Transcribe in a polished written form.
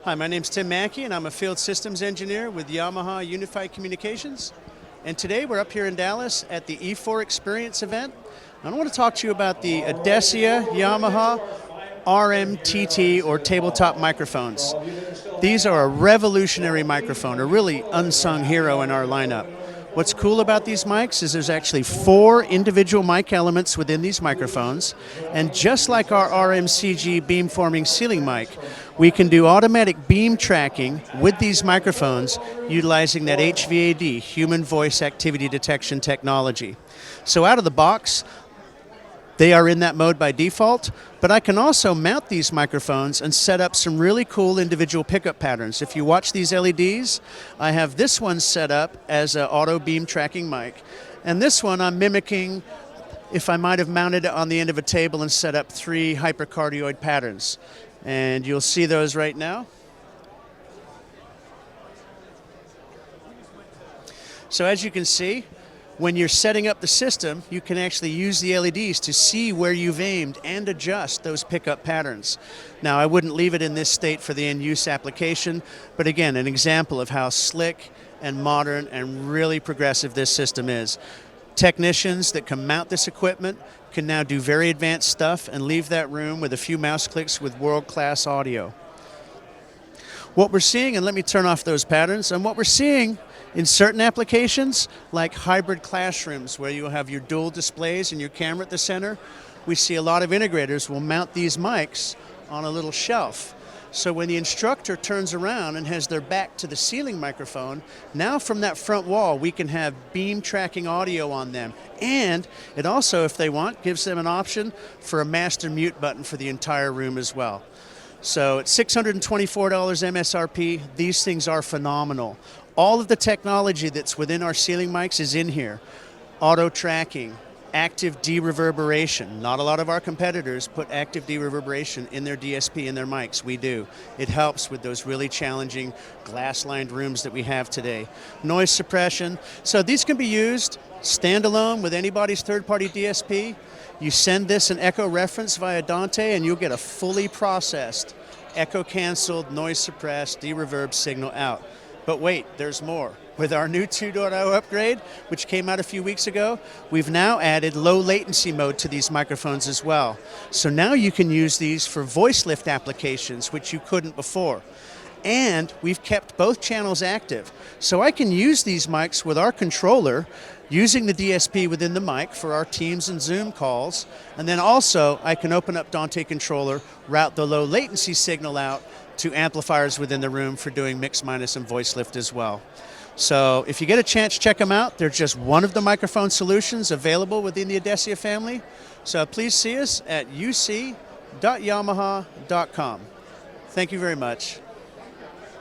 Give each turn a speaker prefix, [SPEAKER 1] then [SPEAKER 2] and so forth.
[SPEAKER 1] Hi, my name's Tim Mackey, and I'm a field systems engineer with Yamaha Unified Communications. And today we're up here in Dallas at the E4 Experience event. I want to talk to you about the Adecia Yamaha RMTT, or tabletop microphones. These are a revolutionary microphone, a really unsung hero in our lineup. What's cool about these mics is there's actually 4 individual mic elements within these microphones, and just like our RMCG beamforming ceiling mic, we can do automatic beam tracking with these microphones utilizing that HVAD, human voice activity detection technology. So out of the box, they are in that mode by default, but I can also mount these microphones and set up some really cool individual pickup patterns. If you watch these LEDs, I have this one set up as an auto beam tracking mic, and this one I'm mimicking if I might have mounted it on the end of a table and set up 3 hypercardioid patterns. And you'll see those right now. So as you can see, when you're setting up the system, you can actually use the LEDs to see where you've aimed and adjust those pickup patterns. Now, I wouldn't leave it in this state for the end-use application, but again, an example of how slick and modern and really progressive this system is. Technicians that can mount this equipment can now do very advanced stuff and leave that room with a few mouse clicks with world-class audio. What we're seeing, and let me turn off those patterns, and what we're seeing in certain applications, like hybrid classrooms where you have your dual displays and your camera at the center, we see a lot of integrators will mount these mics on a little shelf. So when the instructor turns around and has their back to the ceiling microphone, now from that front wall we can have beam tracking audio on them. And it also, if they want, gives them an option for a master mute button for the entire room as well. So at $624 MSRP, these things are phenomenal. All of the technology that's within our ceiling mics is in here. Auto tracking, active de-reverberation. Not a lot of our competitors put active de-reverberation in their DSP in their mics. We do. It helps with those really challenging glass-lined rooms that we have today. Noise suppression. So these can be used standalone with anybody's third-party DSP. You send this an echo reference via Dante and you'll get a fully processed, echo-canceled, noise-suppressed, de-reverb signal out. But wait, there's more. With our new 2.0 upgrade, which came out a few weeks ago, we've now added low latency mode to these microphones as well. So now you can use these for voice lift applications, which you couldn't before. And we've kept both channels active. So I can use these mics with our controller, using the DSP within the mic for our Teams and Zoom calls. And then also, I can open up Dante Controller, route the low latency signal out to amplifiers within the room for doing mix, minus, and voice lift as well. So if you get a chance, check them out. They're just one of the microphone solutions available within the Adecia family. So please see us at uc.yamaha.com. Thank you very much.